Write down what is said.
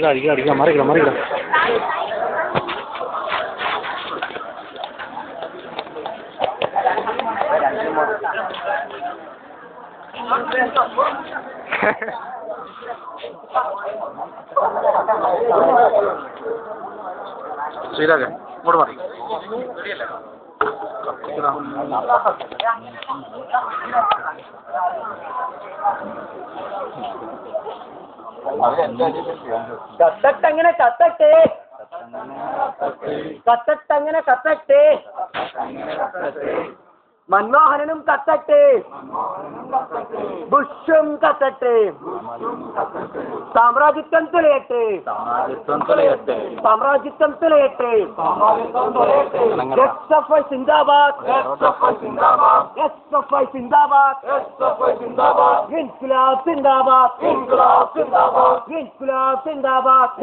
അടിക്കാം മറിക്കണം ശ്രീരാജ ഇങ്ങോട്ട് മാറി കത്തട്ടങ്ങനെ കത്തട്ടെ മൻമോഹനനും കത്തട്ടെ ബുഷും കത്തട്ടെ സാമ്രാജ്യത്വം തുലയട്ടെ SFI സിന്ദാബാദ് ഇൻക്ലാബ് സിന്ദാബാദ്